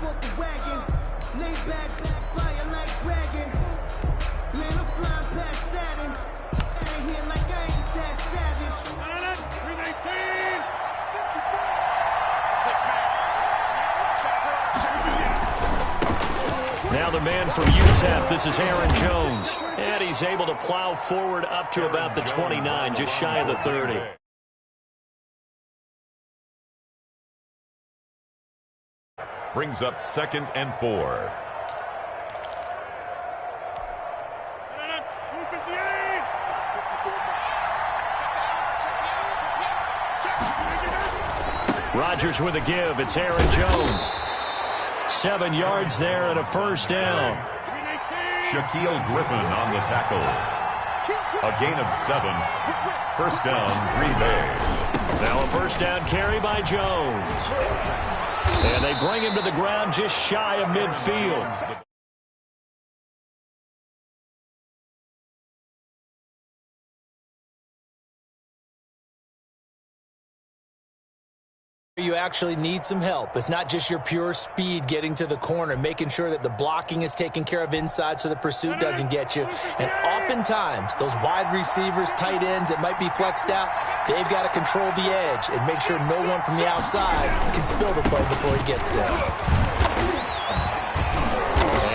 off the wagon. Lay back, fire like dragon. Man, I'm flying past Saturn. I ain't here like I ain't that savage. 319. Now the man from UTEP, this is Aaron Jones. And he's able to plow forward up to about the 29, just shy of the 30. Brings up 2nd and 4. Rodgers with a give. It's Aaron Jones. 7 yards there and a first down. Shaquille Griffin on the tackle. A gain of 7. First down, Green Bay. Now a first down carry by Jones. And they bring him to the ground just shy of midfield. You actually need some help. It's not just your pure speed getting to the corner, making sure that the blocking is taken care of inside so the pursuit doesn't get you. And oftentimes, those wide receivers, tight ends that might be flexed out, they've got to control the edge and make sure no one from the outside can spill the play before he gets there.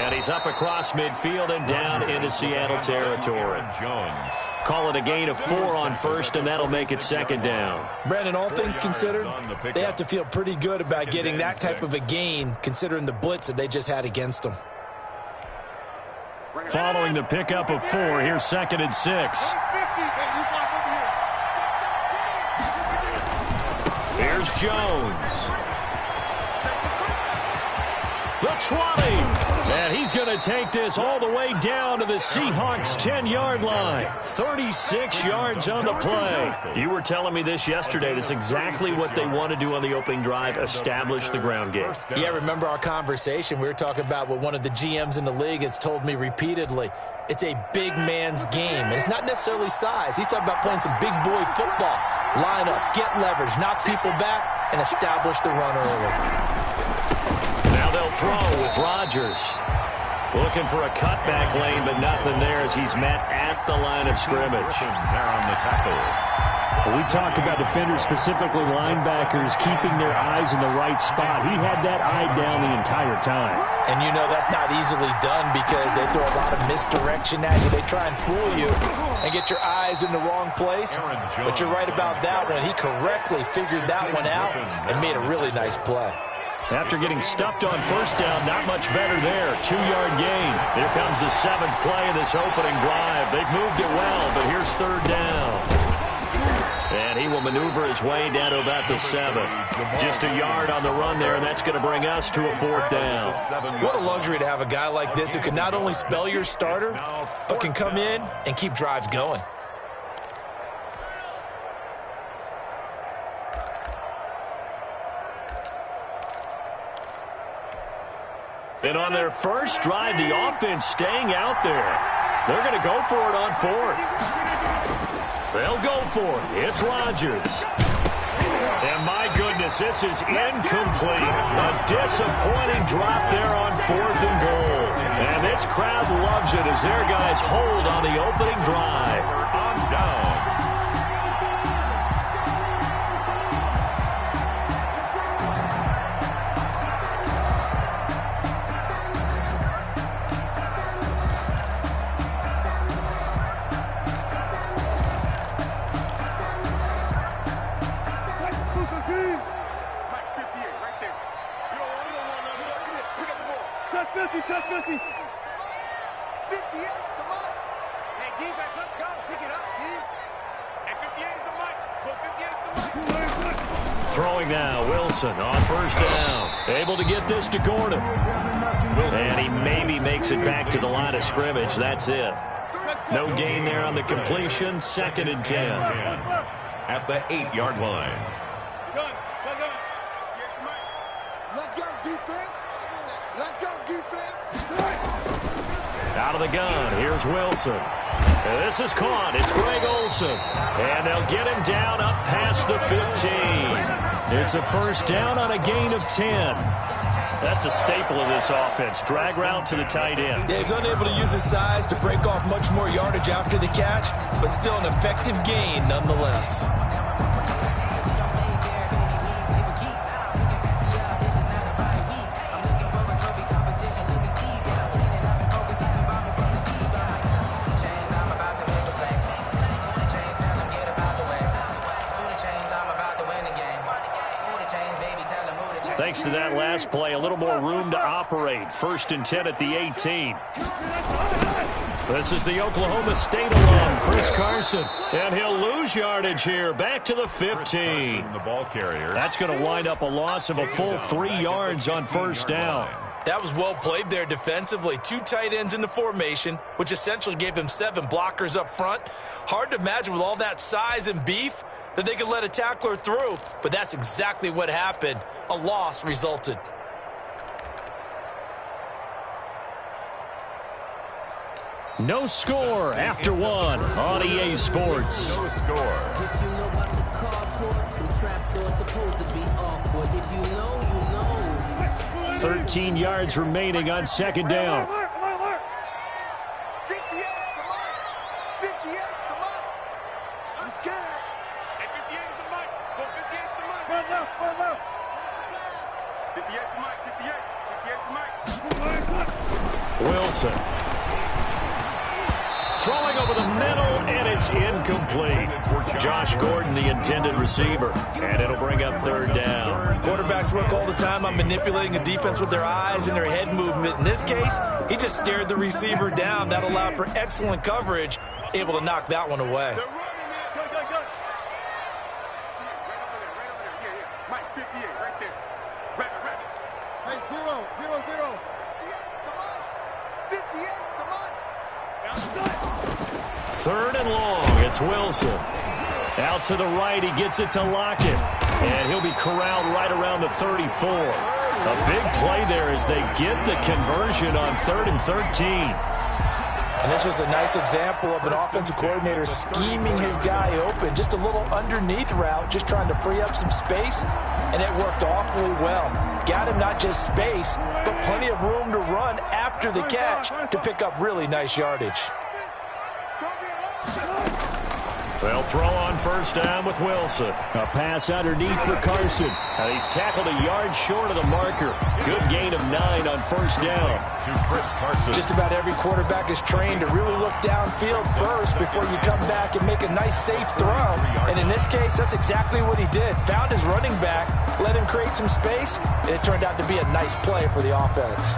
And he's up across midfield and down into Seattle territory. Jones. Call it a gain of 4 on first, and that'll make it 2nd down. Brandon, all things considered, they have to feel pretty good about getting that type of a gain, considering the blitz that they just had against them. Following the pickup of 4, here's 2nd and 6. Here's Jones. The 20. And he's going to take this all the way down to the Seahawks' 10-yard line. 36 yards on the play. You were telling me this yesterday. That's exactly what they want to do on the opening drive, establish the ground game. Yeah, remember our conversation? We were talking about what one of the GMs in the league has told me repeatedly. It's a big man's game, and it's not necessarily size. He's talking about playing some big boy football. Line up, get leverage, knock people back, and establish the run early. They'll throw with Rodgers. Looking for a cutback lane, but nothing there as he's met at the line of scrimmage. There on the tackle. Well, we talk about defenders, specifically linebackers, keeping their eyes in the right spot. He had that eye down the entire time. And you know that's not easily done because they throw a lot of misdirection at you. They try and fool you and get your eyes in the wrong place. But you're right about that one. He correctly figured that one out and made a really nice play. After getting stuffed on first down, not much better there. 2-yard gain. Here comes the 7th play of this opening drive. They've moved it well, but here's 3rd down. And he will maneuver his way down to about the 7. Just a yard on the run there, and that's going to bring us to a 4th down. What a luxury to have a guy like this who can not only spell your starter, but can come in and keep drives going. And on their first drive, the offense staying out there. They're going to go for it on 4th. They'll go for it. It's Rodgers. And my goodness, this is incomplete. A disappointing drop there on 4th and goal. And this crowd loves it as their guys hold on the opening drive. On down. Touch 50. 58, come on. Hey, defense, let's go. Pick it up, D. And 58 is the mic. Go 58 is the mic. Throwing now, Wilson on first down. Able to get this to Gordon. And he maybe makes it back to the line of scrimmage. That's it. No gain there on the completion. 2nd and 10. At the 8-yard line. Let's go, defense. Let's go, defense. Out of the gun, here's Wilson. And this is caught. It's Greg Olsen. And they'll get him down up past the 15. It's a first down on a gain of 10. That's a staple of this offense. Drag route to the tight end. Yeah, he's unable to use his size to break off much more yardage after the catch, but still an effective gain nonetheless. Thanks to that last play, a little more room to operate. 1st and 10 at the 18. This is the Oklahoma State alum, Chris Carson. And he'll lose yardage here, back to the 15. The ball carrier. That's going to wind up a loss of a full 3 yards on 1st down. That was well played there defensively. 2 tight ends in the formation, which essentially gave them 7 blockers up front. Hard to imagine with all that size and beef that they could let a tackler through, but that's exactly what happened. A loss resulted. No score after 1 on EA Sports. No score. If you know about the carport, the trapdoor's supposed to be awkward. If you know, you know. 13 yards remaining on 2nd down. 58, come on. 58, come on. I'm scared. Hey, 58 is the mic. Go 58 is the mic. Run left, run left. 58 is the mic, 58. 58 is the mic. Wilson. Throwing over the middle, and it's incomplete. Josh Gordon, the intended receiver, and it'll bring up 3rd down. Quarterbacks work all the time on manipulating a defense with their eyes and their head movement. In this case, he just stared the receiver down. That allowed for excellent coverage, able to knock that one away. They're running, man. Go, go, go. Right over there. Yeah. Mike, 58, right there. Right. Hey, 0, 0, 0. 58, come on. 58, come on. 3rd and long. It's Wilson. Out to the right. He gets it to Lockett. And he'll be corralled right around the 34. A big play there as they get the conversion on 3rd and 13. And this was a nice example of an offensive coordinator scheming his guy open. Just a little underneath route, just trying to free up some space, and it worked awfully well. Got him not just space, but plenty of room to run after the catch to pick up really nice yardage. They'll throw on 1st down with Wilson. A pass underneath for Carson. And he's tackled a yard short of the marker. Good gain of 9 on 1st down. To Chris Carson. Just about every quarterback is trained to really look downfield first before you come back and make a nice, safe throw. And in this case, that's exactly what he did. Found his running back, let him create some space, and it turned out to be a nice play for the offense.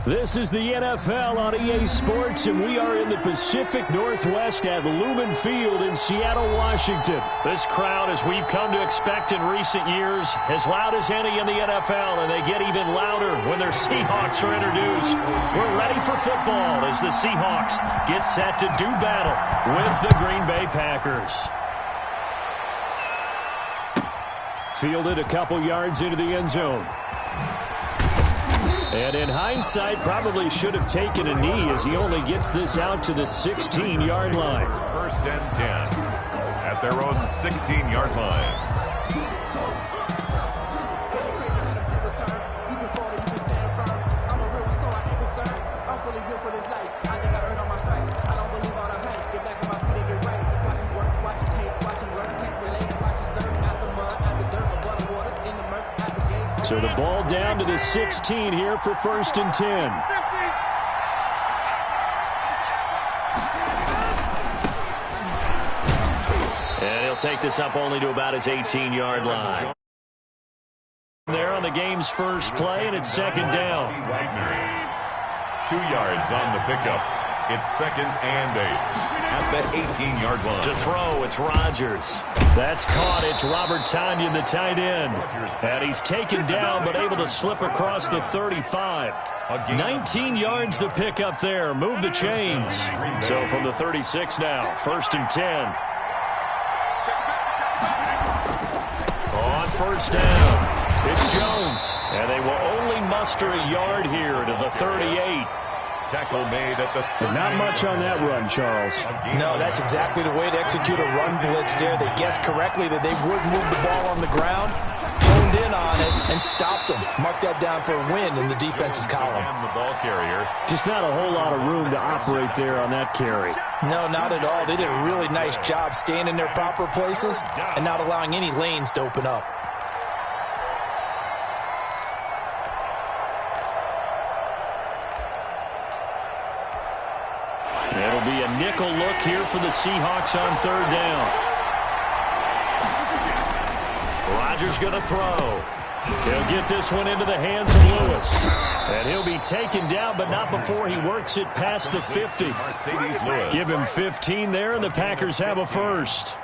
This is the NFL on EA Sports, and we are in the Pacific Northwest at Lumen Field in Seattle, Washington. This crowd, as we've come to expect in recent years, as loud as any in the NFL, and they get even louder when their Seahawks are introduced. We're ready for football as the Seahawks get set to do battle with the Green Bay Packers. Fielded a couple yards into the end zone. And in hindsight, probably should have taken a knee as he only gets this out to the 16-yard line. First and 10 at their own 16-yard line. So the ball down to the 16 here for first and 10. And he'll take this up only to about his 18-yard line. There on the game's first play, and it's second down. 2 yards on the pickup. It's second and 8 at the 18-yard line. To throw, it's Rodgers. That's caught. It's Robert Tonyan, the tight end. And he's taken down, but able to slip across the 35. 19 yards the pickup there. Move the chains. So from the 36 now, first and 10. On first down, it's Jones. And they will only muster a yard here to the 38. Tackle made at the 38. Not much on that run, Charles. No, that's exactly the way to execute a run blitz there. They guessed correctly that they would move the ball on the ground, honed in on it, and stopped them. Mark that down for a win in the defense's column. And the ball carrier. Just not a whole lot of room to operate there on that carry. No, not at all. They did a really nice job staying in their proper places and not allowing any lanes to open up. It'll be a nickel look here for the Seahawks on third down. Rodgers going to throw. He'll get this one into the hands of Lewis. And he'll be taken down, but not before he works it past the 50. Give him 15 there, and the Packers have a first.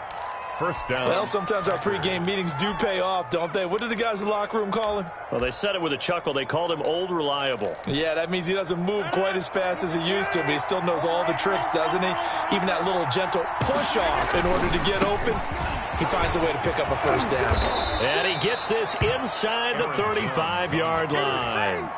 First down. Well, sometimes our pregame meetings do pay off, don't they? What did the guys in the locker room call him? Well, they said it with a chuckle. They called him Old Reliable. Yeah, that means he doesn't move quite as fast as he used to, but he still knows all the tricks, doesn't he? Even that little gentle push-off in order to get open, he finds a way to pick up a first down. And he gets this inside the 35-yard line.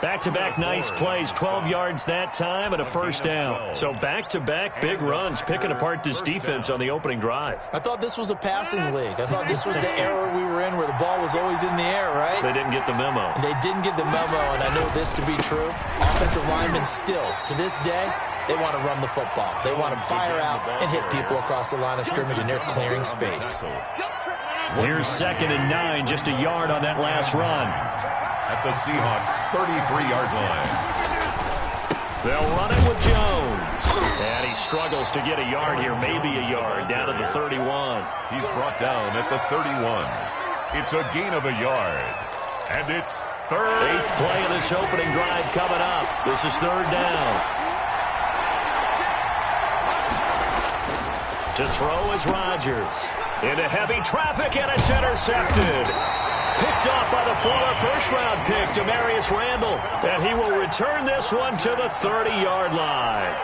Back-to-back nice plays, 12 yards that time and a first down. So back-to-back big runs, picking apart this defense on the opening drive. I thought this was a passing league. I thought this was the era we were in where the ball was always in the air, right? They didn't get the memo. They didn't get the memo, and I know this to be true. Offensive linemen still, to this day, they want to run the football. They want to fire out and hit people across the line of scrimmage, and they're clearing space. Here's second and 9, just a yard on that last run. At the Seahawks' 33-yard line. They'll run it with Jones. And he struggles to get a yard here, maybe a yard, down to the 31. He's brought down at the 31. It's a gain of a yard. And it's third. 8th play of this opening drive coming up. This is third down. To throw is Rodgers. Into heavy traffic, and it's intercepted. Picked off by the former first-round pick, Demarius Randall. And he will return this one to the 30-yard line.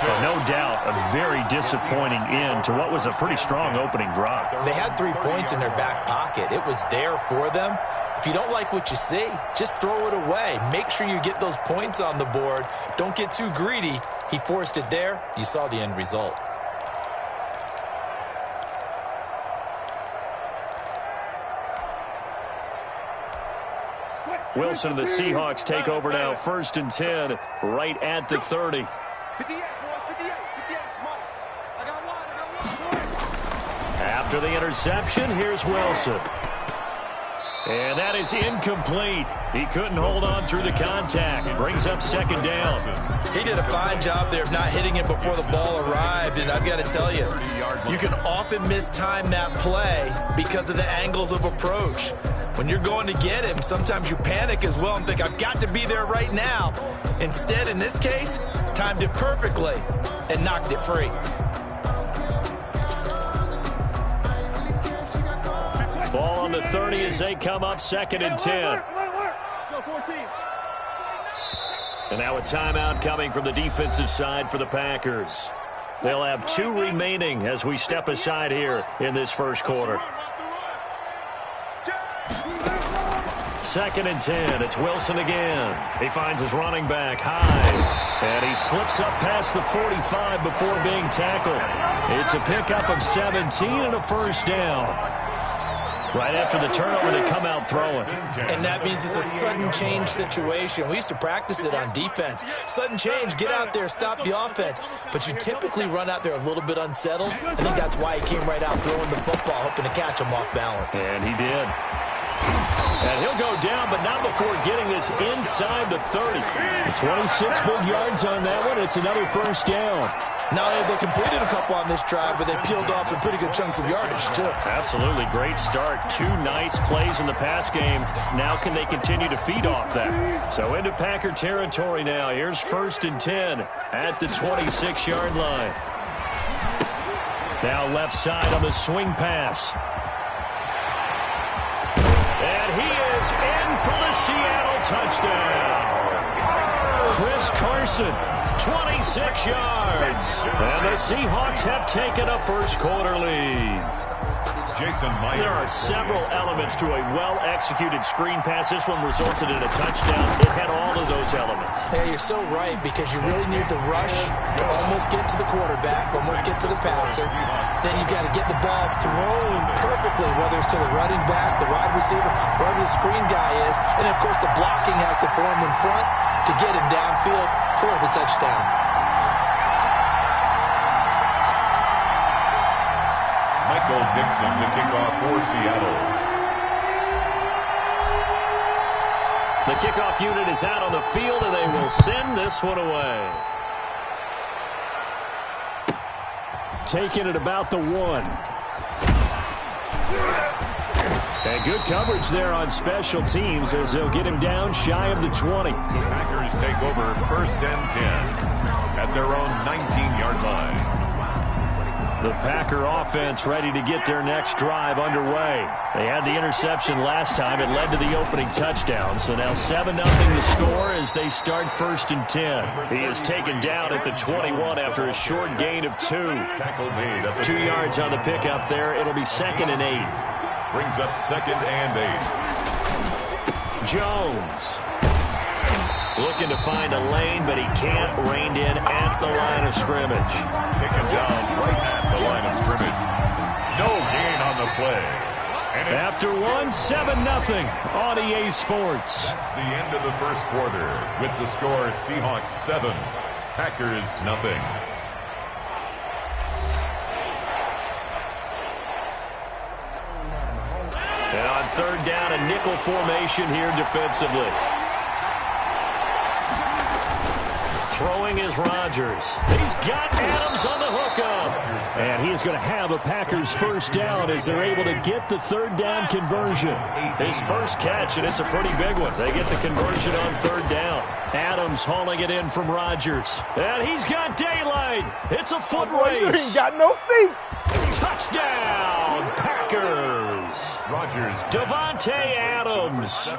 But no doubt, a very disappointing end to what was a pretty strong opening drive. They had 3 points in their back pocket. It was there for them. If you don't like what you see, just throw it away. Make sure you get those points on the board. Don't get too greedy. He forced it there. You saw the end result. Wilson and the Seahawks take over now, first and 10, right at the 30. 58, boys, 58, Mike. I got one. After the interception, here's Wilson. And that is incomplete. He couldn't hold on through the contact. It brings up second down. He did a fine job there of not hitting it before the ball arrived, and I've got to tell you, you can often mistime that play because of the angles of approach. When you're going to get him, sometimes you panic as well and think, I've got to be there right now. Instead, in this case, timed it perfectly and knocked it free. Ball on the 30 as they come up 2nd and 10. And now a timeout coming from the defensive side for the Packers. They'll have 2 remaining as we step aside here in this first quarter. 2nd and 10. It's Wilson again. He finds his running back, Hyde. And he slips up past the 45 before being tackled. It's a pickup of 17 and a first down. Right after the turnover, they come out throwing. And that means it's a sudden change situation. We used to practice it on defense. Sudden change, get out there, stop the offense. But you typically run out there a little bit unsettled. I think that's why he came right out throwing the football, hoping to catch him off balance. And he did. And he'll go down, but not before getting this inside the 30. 26 big yards on that one. It's another first down. Not only have they completed a couple on this drive, but they peeled off some pretty good chunks of yardage, too. Absolutely. Great start. 2 nice plays in the pass game. Now can they continue to feed off that? So into Packer territory now. Here's 1st and 10 at the 26-yard line. Now left side on the swing pass. And he is in for the Seattle touchdown. Chris Carson, 26 yards. And the Seahawks have taken a first quarter lead. There are several elements to a well-executed screen pass. This one resulted in a touchdown. It had all of those elements. Yeah, you're so right, because you really need the rush to almost get to the quarterback, almost get to the passer. Then you got to get the ball thrown perfectly, whether it's to the running back, the wide receiver, wherever the screen guy is. And, of course, the blocking has to form in front to get him downfield for the touchdown. Michael Dixon to kick off for Seattle. The kickoff unit is out on the field, and they will send this one away. Taking it about the 1. And good coverage there on special teams as they'll get him down shy of the 20. The Packers take over 1st and 10 at their own 19-yard line. The Packer offense ready to get their next drive underway. They had the interception last time. It led to the opening touchdown. So now 7-0 the score as they start 1st and 10. He is taken down at the 21 after a short gain of 2. 2 yards on the pickup there. It'll be 2nd and 8. Brings up 2nd and 8. Jones looking to find a lane, but he can't. Reined in at the line of scrimmage. Taken down right at the line of scrimmage. No gain on the play. And after 7-0 on EA Sports. That's the end of the first quarter with the score Seahawks 7, Packers 0. And on 3rd down, a nickel formation here defensively. Throwing is Rodgers. He's got Adams on the hookup. And he is going to have a Packers first down as they're able to get the 3rd down conversion. His first catch, and it's a pretty big one. They get the conversion on 3rd down. Adams hauling it in from Rodgers. And he's got daylight. It's a foot race. You ain't got no feet. Touchdown, Packers. Rodgers. Davante Adams,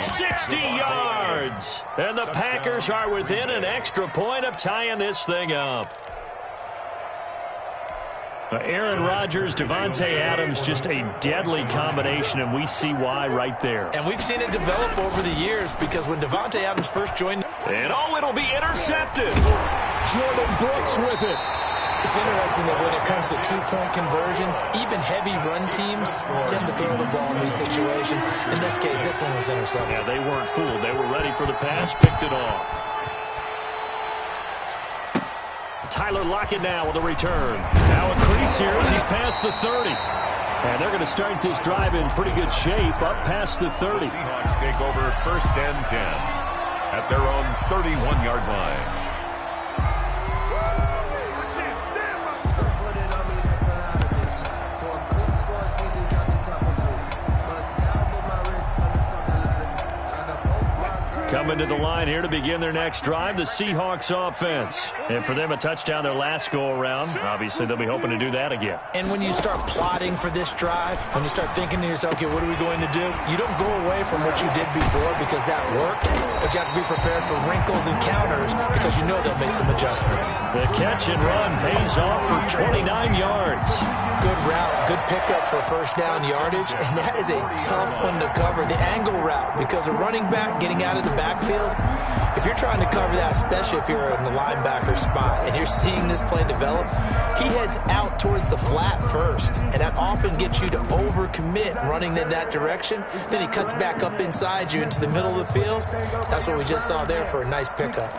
60 yards. And the Packers are within an extra point of tying this thing up. Aaron Rodgers, Davante Adams, just a deadly combination, and we see why right there. And we've seen it develop over the years, because when Davante Adams first joined... And it'll be intercepted. Jordan Brooks with it. It's interesting that when it comes to 2-point conversions, even heavy run teams tend to throw the ball in these situations. In this case, this one was intercepted. Yeah, they weren't fooled. They were ready for the pass, picked it off. Tyler Lockett now with a return. Now a crease here as he's past the 30. And they're going to start this drive in pretty good shape up past the 30. The Seahawks take over 1st and 10 at their own 31-yard line. Coming to the line here to begin their next drive, the Seahawks offense. And for them, a touchdown their last go-around. Obviously, they'll be hoping to do that again. And when you start plotting for this drive, when you start thinking to yourself, okay, what are we going to do? You don't go away from what you did before because that worked, but you have to be prepared for wrinkles and counters because you know they'll make some adjustments. The catch and run pays off for 29 yards. Good route, good pickup for first down yardage, and that is a tough one to cover, the angle route, because a running back getting out of the backfield, if you're trying to cover that, especially if you're in the linebacker spot and you're seeing this play develop, he heads out towards the flat first, and that often gets you to overcommit running in that direction. Then he cuts back up inside you into the middle of the field. That's what we just saw there for a nice pickup.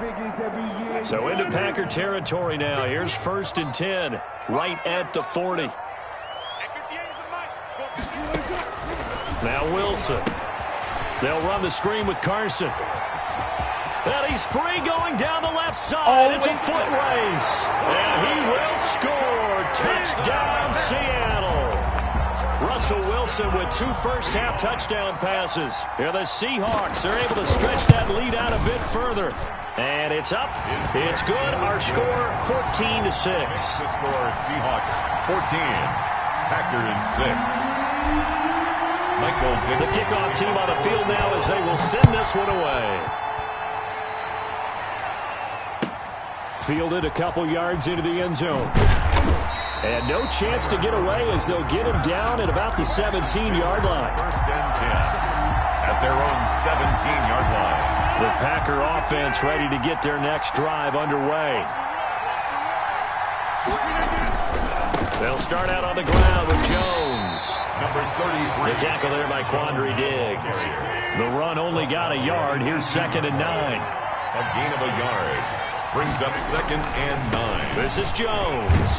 So into Packer territory now. Here's 1st and 10, right at the 40. Now Wilson. They'll run the screen with Carson. And he's free going down the left side. It's a foot race. And he will score. Touchdown, Seattle. Russell Wilson with 2 first-half touchdown passes. Here the Seahawks are able to stretch that lead out a bit further. And it's up. It's good. Our score, 14-6. The score, Seahawks 14, Packers 6. Michael Vick. The kickoff team on the field now as they will send this one away. Fielded a couple yards into the end zone. And no chance to get away as they'll get him down at about the 17-yard line. 1st and 10 at their own 17-yard line. The Packer offense ready to get their next drive underway. They'll start out on the ground with Jones. Number 33. The tackle there by Quandre Diggs. The run only got a yard. Here's 2nd and 9. A gain of a yard. Brings up 2nd and 9. This is Jones.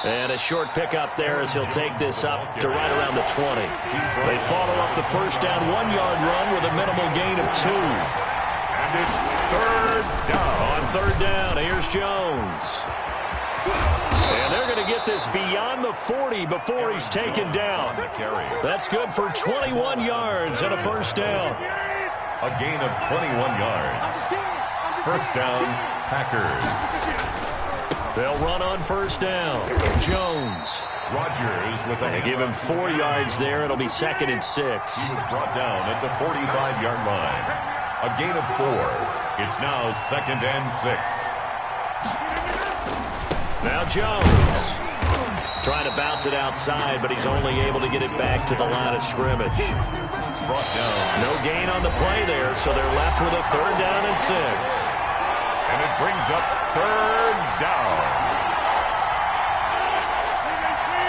And a short pickup there as he'll take this up to right around the 20. They follow up the first down 1-yard run with a minimal gain of 2. And it's 3rd down. On 3rd down, here's Jones. And they're going to get this beyond the 40 before he's taken down. That's good for 21 yards and a first down. A gain of 21 yards. First down, Packers. They'll run on first down. Jones. Rodgers with a... They give him 4 yards there. It'll be 2nd and 6. He was brought down at the 45-yard line. A gain of 4. It's now 2nd and 6. Now Jones. Trying to bounce it outside, but he's only able to get it back to the line of scrimmage. Brought down. No gain on the play there, so they're left with a 3rd down and 6. And it brings up 3rd down.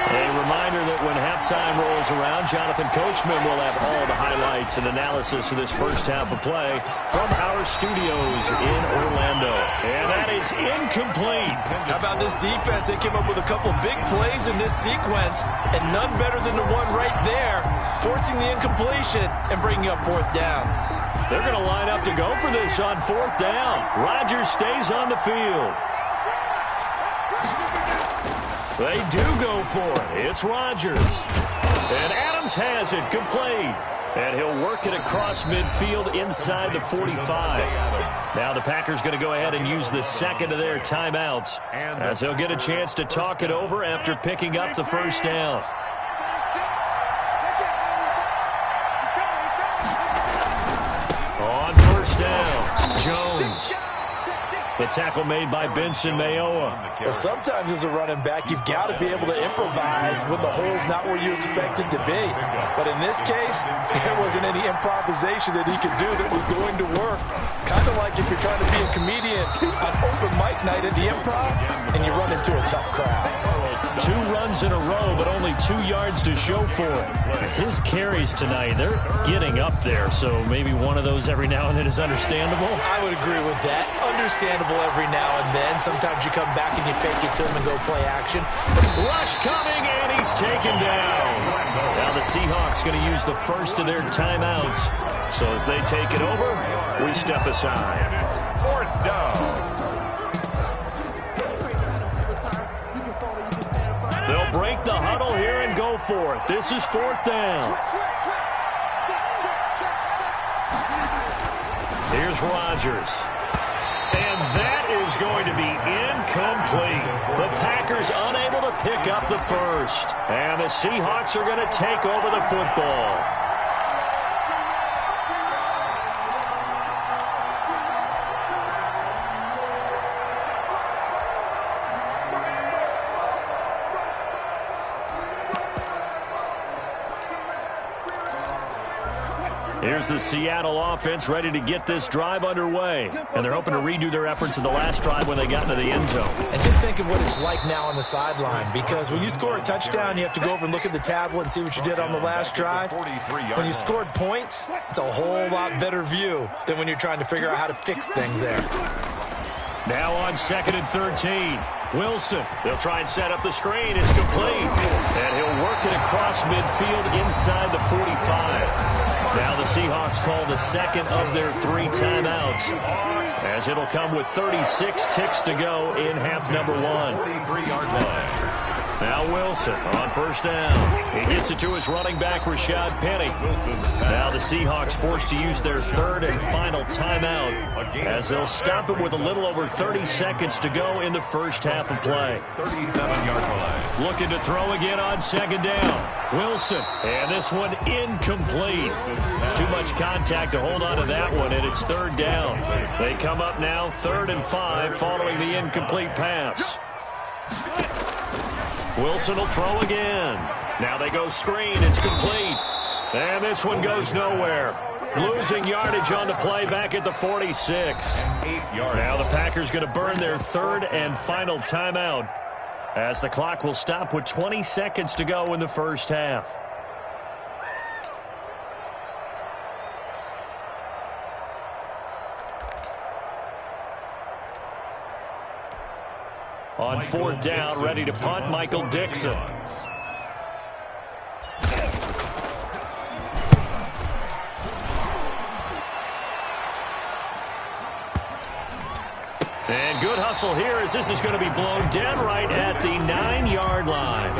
A reminder that when halftime rolls around, Jonathan Coachman will have all the highlights and analysis of this first half of play from our studios in Orlando. And that is incomplete. How about this defense? They came up with a couple big plays in this sequence, and none better than the one right there, forcing the incompletion and bringing up 4th down. They're going to line up to go for this on 4th down. Rodgers stays on the field. They do go for it. It's Rodgers. And Adams has it complete. And he'll work it across midfield inside the 45. Now the Packers going to go ahead and use the 2nd of their timeouts as they'll get a chance to talk it over after picking up the first down. On first down, Jones. The tackle made by Benson Mayowa. Well, sometimes as a running back, you've got to be able to improvise when the hole's not where you expect it to be. But in this case, there wasn't any improvisation that he could do that was going to work. Kind of like if you're trying to be a comedian on open mic night at the Improv and you run into a tough crowd. 2 runs in a row, but only 2 yards to show for it. His carries tonight, they're getting up there, so maybe one of those every now and then is understandable. I would agree with that. Understandable every now and then. Sometimes you come back and you fake it to him and go play action. Rush coming, and he's taken down. Now the Seahawks going to use the first of their timeouts. So as they take it over, we step aside. 4th down. They'll break the huddle here and go for it. This is 4th down. is Rodgers. And that is going to be incomplete. The Packers unable to pick up the first. And the Seahawks are going to take over the football. Here's the Seattle offense ready to get this drive underway. And they're hoping to redo their efforts in the last drive when they got into the end zone. And just think of what it's like now on the sideline, because when you score a touchdown, you have to go over and look at the tablet and see what you did on the last drive. When you scored points, it's a whole lot better view than when you're trying to figure out how to fix things there. Now on 2nd and 13. Wilson, they'll try and set up the screen. It's complete. And he'll work it across midfield inside the 45. Now the Seahawks call the second of their 3 timeouts, as it'll come with 36 ticks to go in half number 1. 43-yard line. Now Wilson on first down. He gets it to his running back, Rashad Penny. Now the Seahawks forced to use their 3rd and final timeout, as they'll stop it with a little over 30 seconds to go in the first half of play. 37-yard line. Looking to throw again on 2nd down. Wilson, and this one incomplete. Too much contact to hold on to that one, and it's 3rd down. They come up now 3rd and 5 following the incomplete pass. Wilson will throw again. Now they go screen. It's complete. And this one goes nowhere. Losing yardage on the play back at the 46. Now the Packers going to burn their 3rd and final timeout, as the clock will stop with 20 seconds to go in the first half. On 4th down, ready to punt, Michael Dixon. And good hustle here, as this is going to be blown down right at the 9-yard line.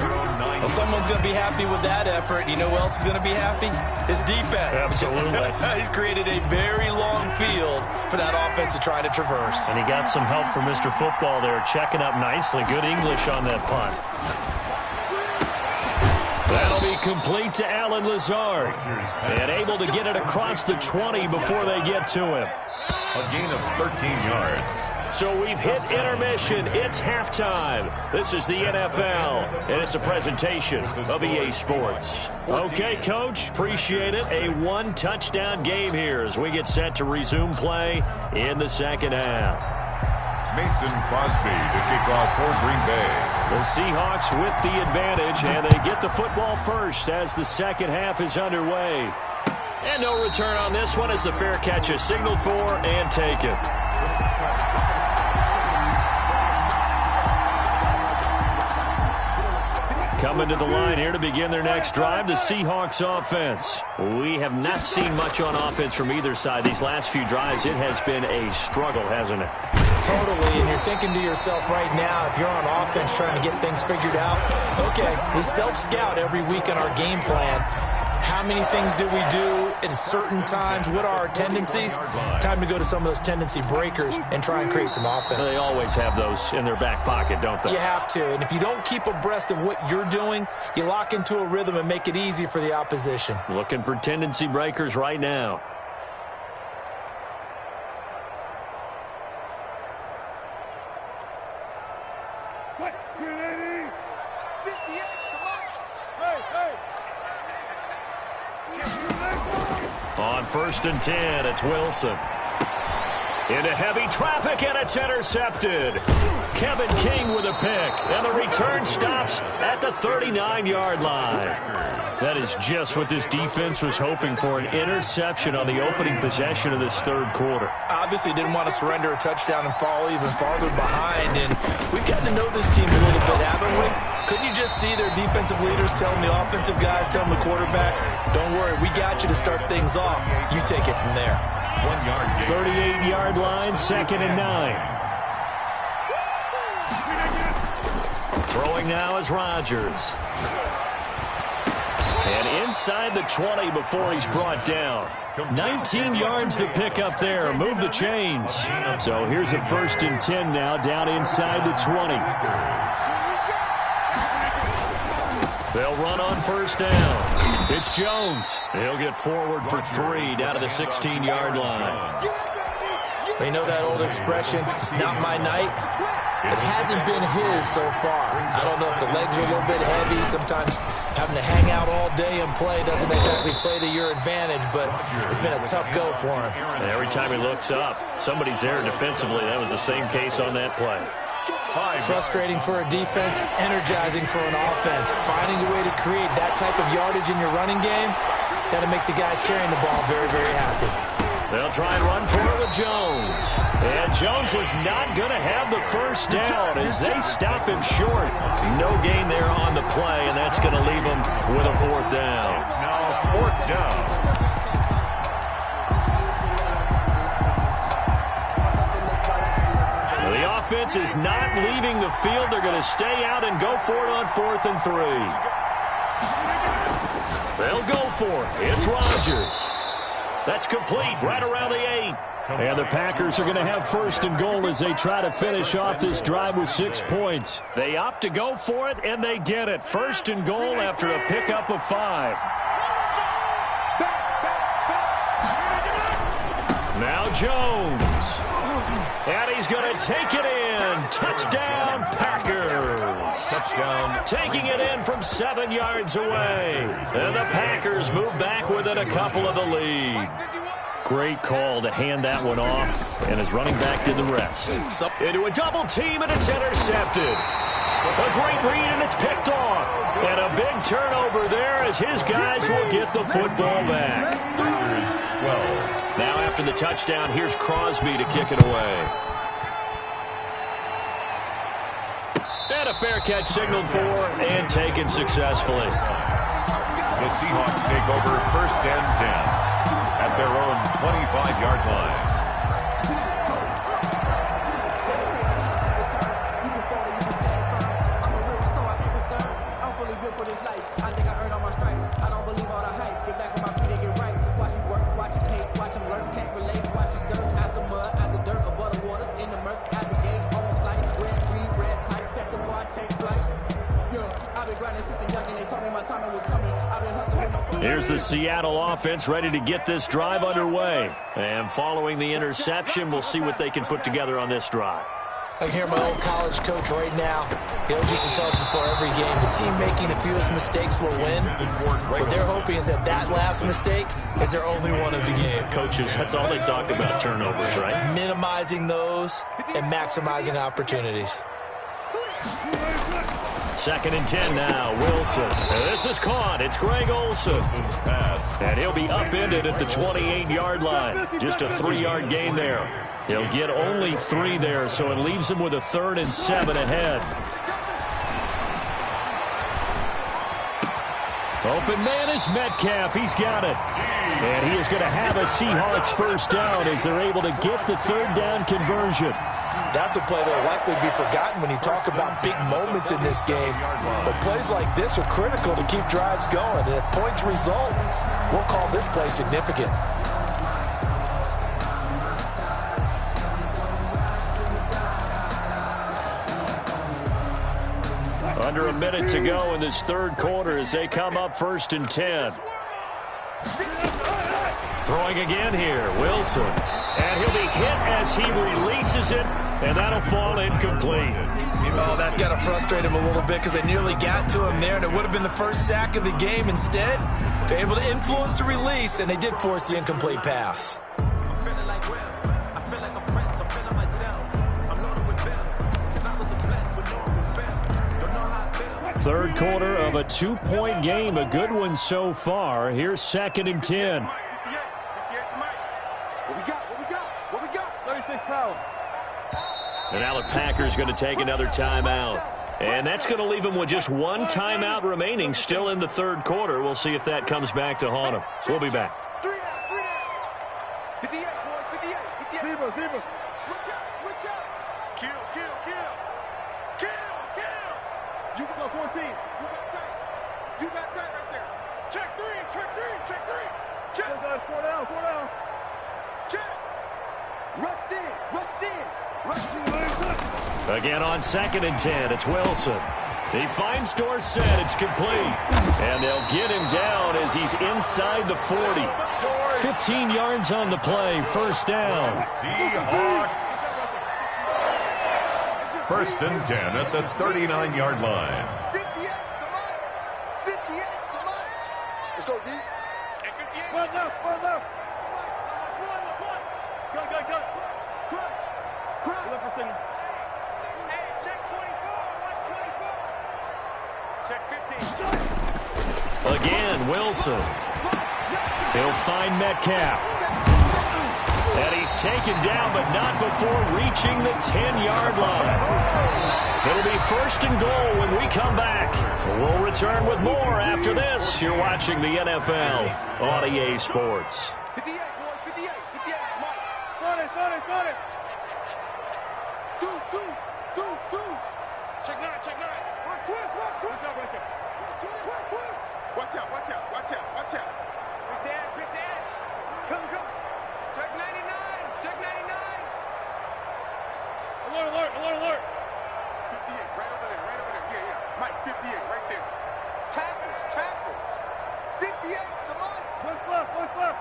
Well, someone's going to be happy with that effort. You know who else is going to be happy? His defense. Absolutely. He's created a very long field for that offense to try to traverse. And he got some help from Mr. Football there, checking up nicely. Good English on that punt. That'll be complete to Alan Lazard. And able to get it across the 20 before they get to him. A gain of 13 yards. So we've hit intermission. It's halftime. This is the NFL, and it's a presentation of EA Sports. Okay, Coach, appreciate it. A 1-touchdown game here as we get set to resume play in the second half. Mason Crosby to kick off for Green Bay. The Seahawks with the advantage, and they get the football first as the second half is underway. And no return on this one as the fair catch is signaled for and taken. Coming to the line here to begin their next drive, the Seahawks offense. We have not seen much on offense from either side. These last few drives, it has been a struggle, hasn't it? Totally, and you're thinking to yourself right now, if you're on offense trying to get things figured out, okay, we self-scout every week in our game plan. How many things do we do at certain times? What are our tendencies? Time to go to some of those tendency breakers and try and create some offense. They always have those in their back pocket, don't they? You have to. And if you don't keep abreast of what you're doing, you lock into a rhythm and make it easy for the opposition. Looking for tendency breakers right now. On 1st and 10, it's Wilson. Into heavy traffic, and it's intercepted. Kevin King with a pick, and the return stops at the 39-yard line. That is just what this defense was hoping for, an interception on the opening possession of this 3rd quarter. Obviously didn't want to surrender a touchdown and fall even farther behind, and we've gotten to know this team a little bit, haven't we? Couldn't you just see their defensive leaders telling the offensive guys, telling the quarterback, don't worry, we got you to start things off. You take it from there. 1 yard gain. 38-yard line, 2nd and 9. Throwing now is Rodgers. And inside the 20 before he's brought down. 19 yards to pick up there. Move the chains. So here's a 1st and 10 now, down inside the 20. They'll run on 1st down. It's Jones. He'll get forward for 3 down to the 16-yard line. You know that old expression, it's not my night? It hasn't been his so far. I don't know if the legs are a little bit heavy. Sometimes having to hang out all day and play doesn't exactly play to your advantage, but it's been a tough go for him. And every time he looks up, somebody's there defensively. That was the same case on that play. Frustrating for a defense, energizing for an offense. Finding a way to create that type of yardage in your running game, that'll make the guys carrying the ball very, very happy. They'll try and run for it with Jones. And Jones is not going to have the 1st down as they stop him short. No gain there on the play, and that's going to leave him with a 4th down. It's now 4th down. The offense is not leaving the field. They're going to stay out and go for it on 4th and 3. They'll go for it. It's Rodgers. That's complete right around the 8. And the Packers are going to have 1st and goal as they try to finish off this drive with 6 points. They opt to go for it, and they get it. 1st and goal after a pickup of 5. Now Jones. And he's going to take it in. Touchdown, Packers. Touchdown. Taking it in from 7 yards away. And the Packers move back within a couple of the lead. Great call to hand that one off, and his running back did the rest. Into a double team, and it's intercepted. A great read, and it's picked off. And a big turnover there as his guys will get the football back. 12. Now after the touchdown, here's Crosby to kick it away. And a fair catch signaled for and taken successfully. The Seahawks take over 1st and 10 at their own 25-yard line. Here's the Seattle offense ready to get this drive underway. And following the interception, we'll see what they can put together on this drive. I hear my old college coach right now. He always used to tell us before every game, the team making the fewest mistakes will win. What they're hoping is that last mistake is their only one of the game. Coaches, that's all they talk about, turnovers, right? Minimizing those and maximizing opportunities. 2nd and 10 now. Wilson. And this is caught. It's Greg Olsen. And he'll be upended at the 28-yard line. Just a 3-yard gain there. He'll get only 3 there, so it leaves him with a 3rd and 7 ahead. Open man is Metcalf. He's got it. And he is going to have a Seahawks 1st down as they're able to get the 3rd down conversion. That's a play that will likely be forgotten when you talk about big moments in this game. But plays like this are critical to keep drives going. And if points result, we'll call this play significant. Under a minute to go in this 3rd quarter as they come up 1st and 10. Throwing again here, Wilson. And he'll be hit as he releases it, and that'll fall incomplete. Oh, that's got to frustrate him a little bit because they nearly got to him there, and it would have been the first sack of the game. Instead, they're able to influence the release, and they did force the incomplete pass. Third quarter of a 2-point game, a good one so far. Here's 2nd and 10. What we got? 36 power. And now the Packers going to take another timeout. And that's going to leave them with just 1 timeout remaining still in the 3rd quarter. We'll see if that comes back to haunt them. We'll be back. 58, boys, 58. Zebra. Switch out. Kill. You got 14. You got tight right there. Check three. Check. Four down. Check. Rush in. Again on 2nd and 10, it's Wilson. He finds Dorsett, it's complete. And they'll get him down as he's inside the 40. 15 yards on the play, first down. Seahawks. 1st and 10 at the 39-yard line. 58, come on. Let's go, D. One left. Go. Crunch. Look for signals. Hey, check 24. Watch 24. Check 15. Again, Wilson. He'll find Metcalf. And he's taken down, but not before reaching the 10-yard line. It'll be 1st and goal when we come back. We'll return with more after this. You're watching the NFL on EA Sports. 58, boys, 58. Mike. Run it. Deuce. Check 9. Watch twist. Right there. Twist. Watch out. Hit the edge. Come. Check 99. Alert. 58, right over there. Yeah. Mike, 58, right there. Tackles. 58's the money. One left.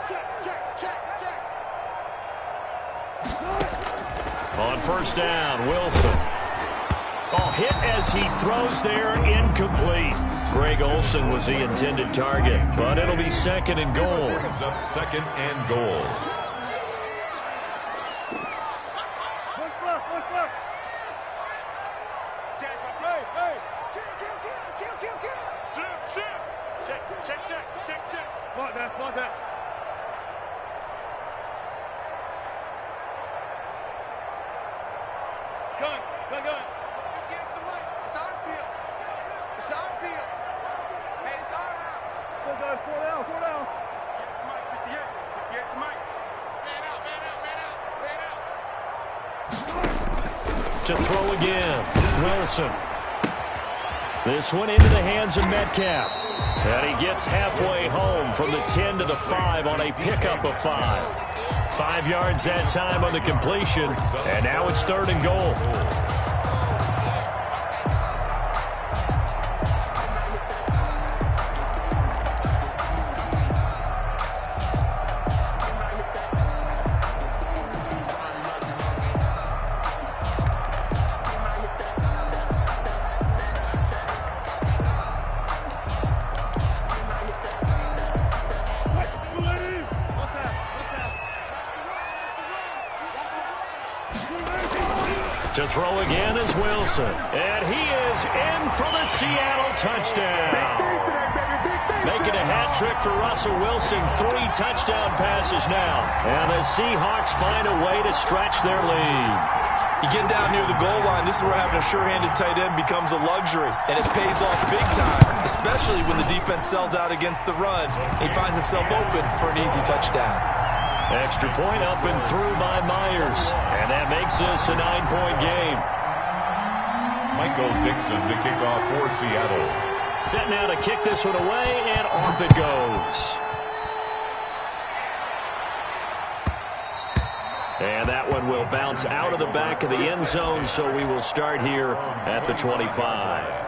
Check. On 1st down, Wilson. Hit as he throws there, incomplete. Greg Olsen was the intended target, but it'll be 2nd and goal. Brings up 2nd and goal. One left. Hey. Kill. Check. Block that. Gun. Against the mic. It's our field. Hey, it's our house. Four down. Get the mic, 58 the mic. Man out. To throw again, Wilson. This one into the hands of Metcalf. And he gets halfway home from the 10 to the 5 on a pickup of 5. 5 yards that time on the completion, and now it's 3rd and goal. To throw again is Wilson. And he is in for the Seattle touchdown. Making a hat trick for Russell Wilson. 3 touchdown passes now. And the Seahawks find a way to stretch their lead. You get down near the goal line, this is where having a sure-handed tight end becomes a luxury. And it pays off big time, especially when the defense sells out against the run. He finds himself open for an easy touchdown. Extra point up and through by Myers. And that makes this a 9-point game. Michael Dixon to kick off for Seattle. Set now to kick this one away, and off it goes. And that one will bounce out of the back of the end zone, so we will start here at the 25.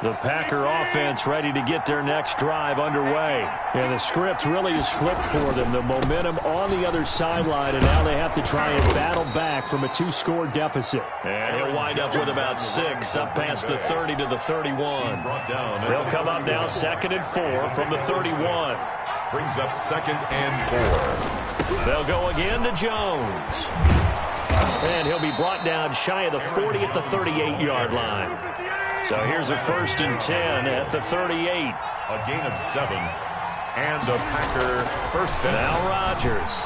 The Packer offense ready to get their next drive underway. And the script really is flipped for them. The momentum on the other sideline, and now they have to try and battle back from a 2-score deficit. And he'll wind up with about 6, up past the 30 to the 31. They'll come up now 2nd and 4 from the 31. Brings up 2nd and 4. They'll go again to Jones. And he'll be brought down shy of the 40 at the 38-yard line. So here's a 1st and 10 at the 38. A gain of 7. And a Packer first down. Now Rodgers.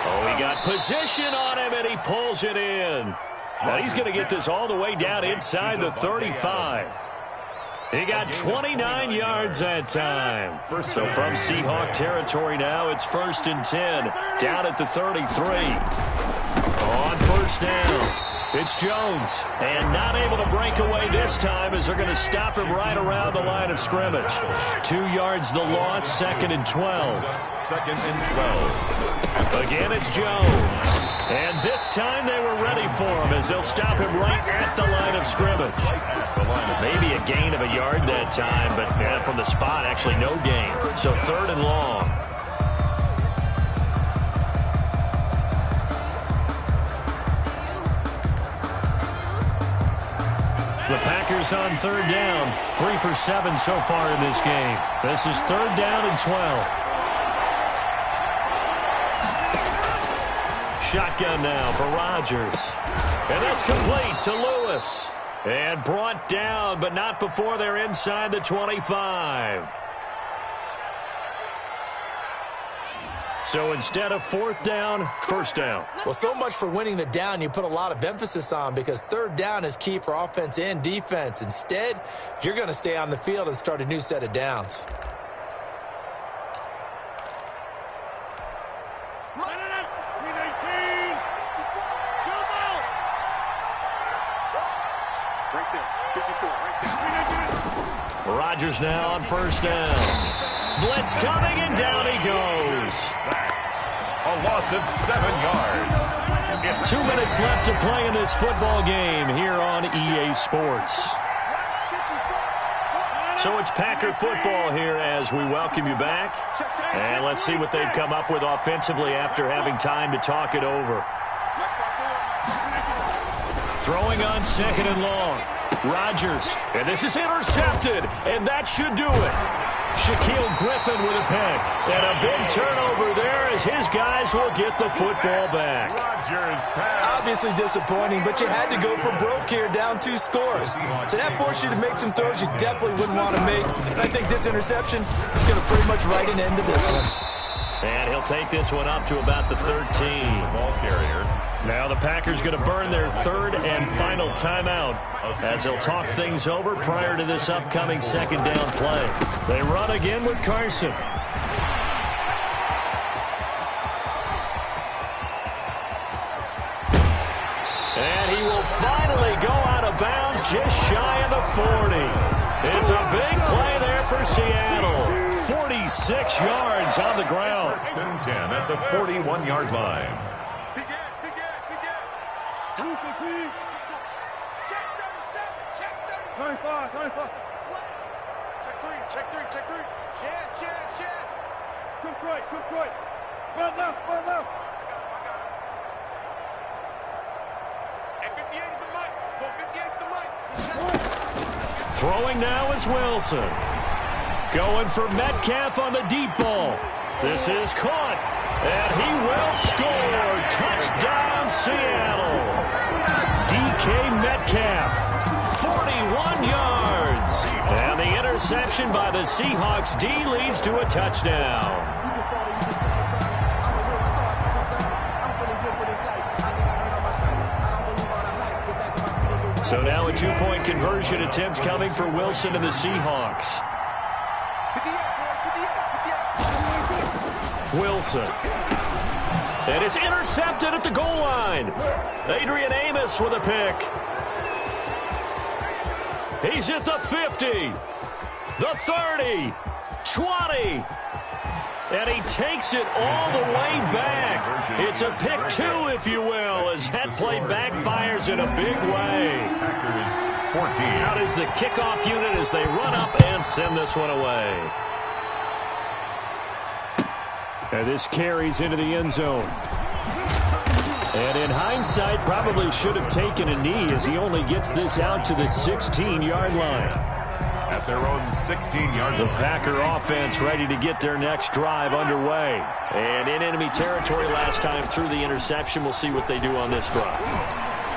Oh, he got position on him, and he pulls it in. Now he's going to get this all the way down inside the 35. He got 29 yards that time. So from Seahawk territory now, it's 1st and 10. Down at the 33. On first down, it's Jones. And not able to break away this time as they're going to stop him right around the line of scrimmage. 2 yards the loss, 2nd and 12. 2nd and 12. Again, it's Jones. And this time they were ready for him as they'll stop him right at the line of scrimmage. Maybe a gain of a yard that time, but from the spot, actually no gain. So 3rd and long. The Packers on 3rd down. 3 for 7 so far in this game. This is 3rd down and 12. Shotgun now for Rodgers. And that's complete to Lewis. And brought down, but not before they're inside the 25. So instead of 4th down, 1st down. Well, so much for winning the down you put a lot of emphasis on, because 3rd down is key for offense and defense. Instead, you're going to stay on the field and start a new set of downs. Rodgers now on 1st down. Blitz coming, and down he goes. A loss of 7 yards. 2 minutes left to play in this football game here on EA Sports. So it's Packer football here as we welcome you back. And let's see what they've come up with offensively after having time to talk it over. Throwing on 2nd and long. Rodgers, and this is intercepted, and that should do it. Shaquille Griffin with a pick, and a big turnover there as his guys will get the football back. Obviously disappointing, but you had to go for broke here, down 2 scores. So that forced you to make some throws you definitely wouldn't want to make, and I think this interception is going to pretty much write an end to this one. And he'll take this one up to about the 13. Ball carrier. Now the Packers going to burn their 3rd and final timeout as they'll talk things over prior to this upcoming 2nd down play. They run again with Carson. And he will finally go out of bounds just shy of the 40. It's a big play there for Seattle. 46 yards on the ground. 1st and 10 at the 41-yard line. Check three. Yes. Trip right. Run left. I got him. And 58 is the mic. Go 58 is the mic. Throwing now is Wilson. Going for Metcalf on the deep ball. This is caught. And he will score. Touchdown, Seattle. DK Metcalf. 41 yards. And the interception by the Seahawks D leads to a touchdown. So now a 2-point conversion attempt coming for Wilson and the Seahawks. Wilson. And it's intercepted at the goal line. Adrian Amos with a pick. He's at the 50, the 30, 20, and he takes it all the way back. It's a pick 2, if you will, as that play backfires in a big way. Out is the kickoff unit as they run up and send this one away. And this carries into the end zone. And in hindsight, probably should have taken a knee as he only gets this out to the 16-yard line. At their own 16-yard line. The Packer offense ready to get their next drive underway. And in enemy territory last time through the interception. We'll see what they do on this drive.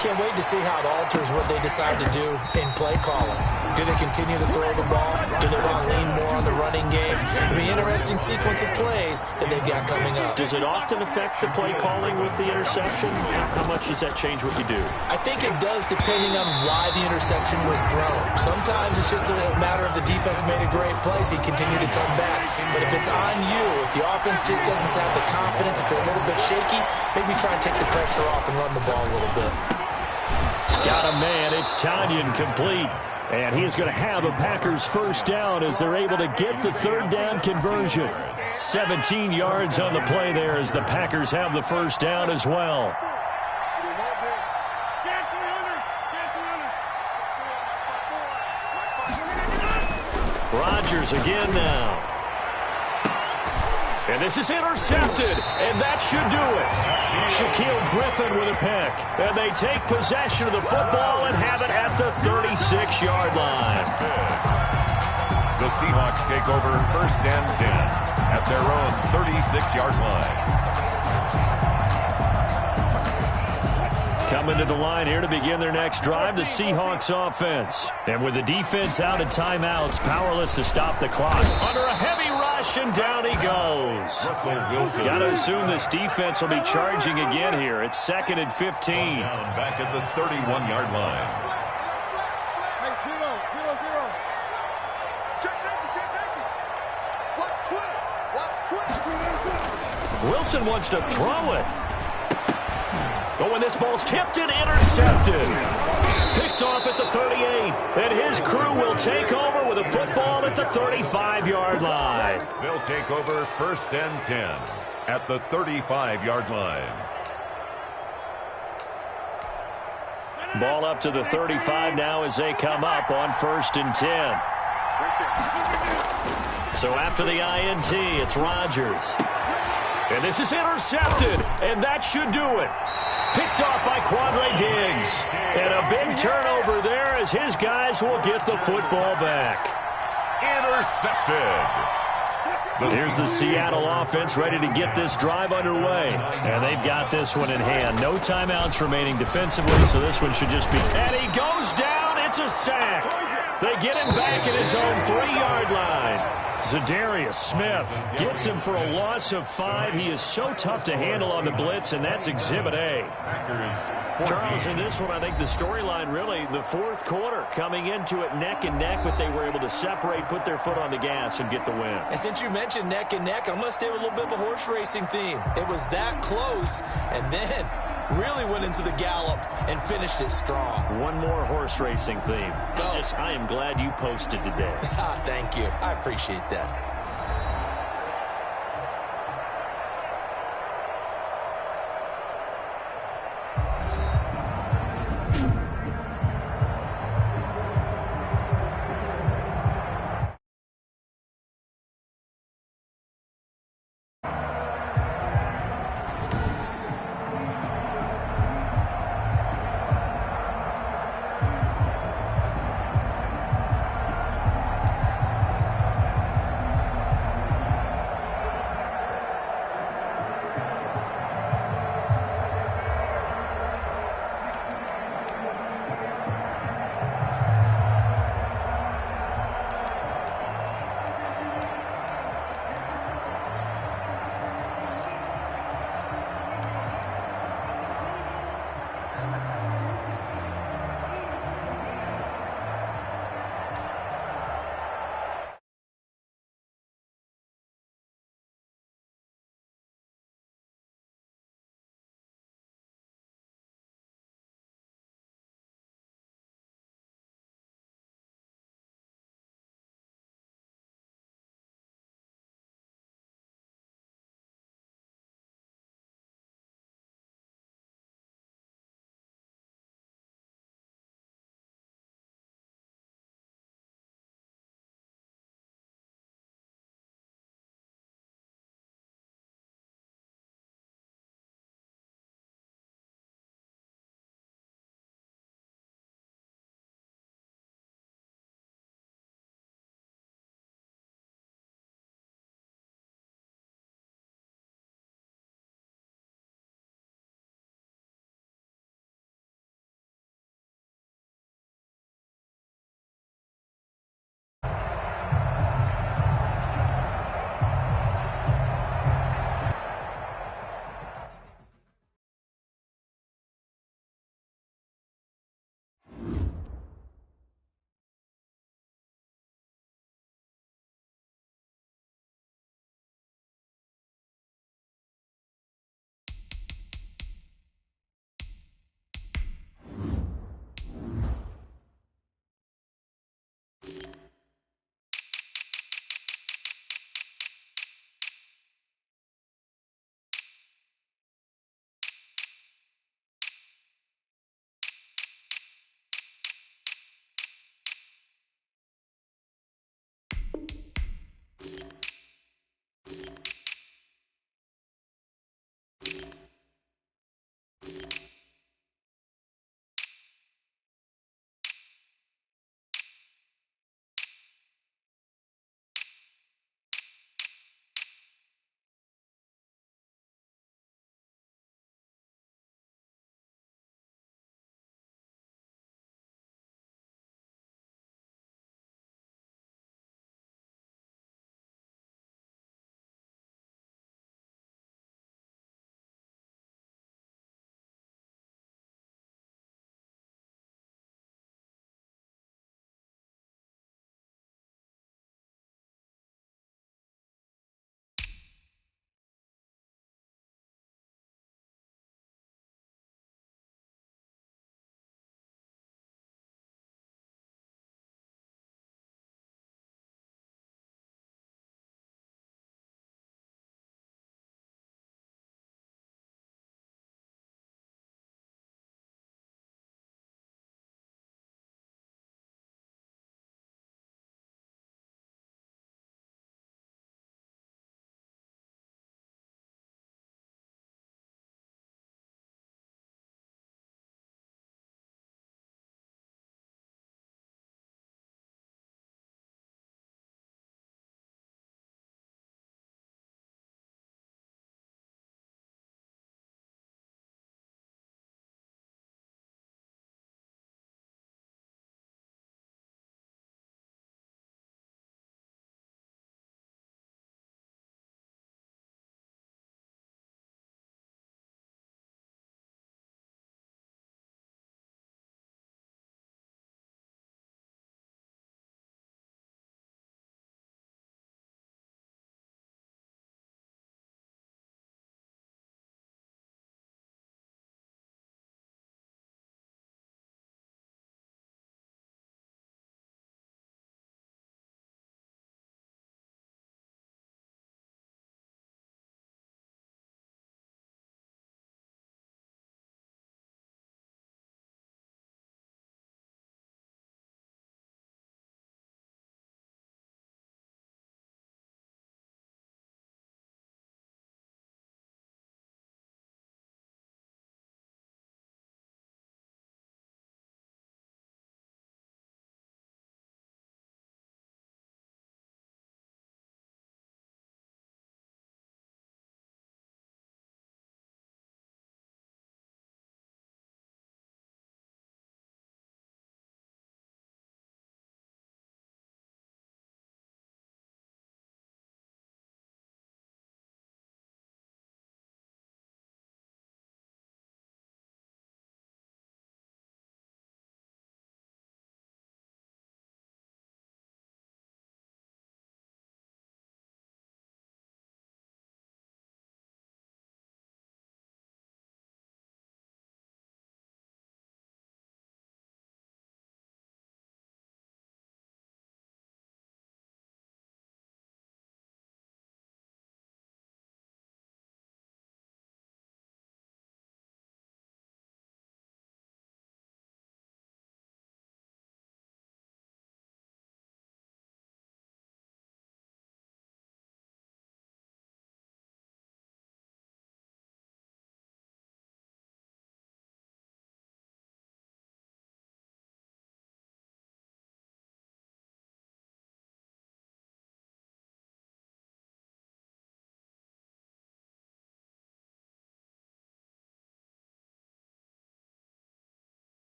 Can't wait to see how it alters what they decide to do in play calling. Do they continue to throw the ball? Do they want to lean more on the running game? It'll be an interesting sequence of plays that they've got coming up. Does it often affect the play calling with the interception? How much does that change what you do? I think it does depending on why the interception was thrown. Sometimes it's just a matter of the defense made a great play, so you continue to come back. But if it's on you, if the offense just doesn't have the confidence, if they're a little bit shaky, maybe try and take the pressure off and run the ball a little bit. Got a man. It's Tanyan complete. And he is going to have a Packers first down as they're able to get the third down conversion. 17 yards on the play there as the Packers have the first down as well. Rodgers again now. And this is intercepted, and that should do it. Shaquille Griffin with a pick. And they take possession of the football and have it at the 36-yard line. The Seahawks take over first and 10 at their own 36-yard line. Coming to the line here to begin their next drive, the Seahawks offense. And with the defense out of timeouts, powerless to stop the clock. Under a heavy rush, and down he goes. Got to assume this defense will be charging again here. It's 2nd and 15. Back at the 31-yard line. Wilson wants to throw it. Oh, and this ball's tipped and intercepted. Picked off at the 38. And his crew will take over with a football at the 35-yard line. They'll take over first and 10 at the 35-yard line. Ball up to the 35 now as they come up on 1st and 10. So after the INT, it's Rodgers. And this is intercepted, and that should do it. Picked off by Quandre Diggs. And a big turnover there as his guys will get the football back. Intercepted. Here's the Seattle offense ready to get this drive underway. And they've got this one in hand. No timeouts remaining defensively, so this one should just be... And he goes down. It's a sack. They get him back at his own 3-yard line. Zadarius Smith gets him for a loss of 5. He is so tough to handle on the blitz, and that's Exhibit A. Charles, in this one, I think the storyline really, the fourth quarter, coming into it neck and neck, but they were able to separate, put their foot on the gas, and get the win. And since you mentioned neck and neck, I'm going to stay with a little bit of a horse racing theme. It was that close, and then really went into the gallop and finished it strong. One more horse racing theme. Go. I am glad you posted today. Thank you. I appreciate that.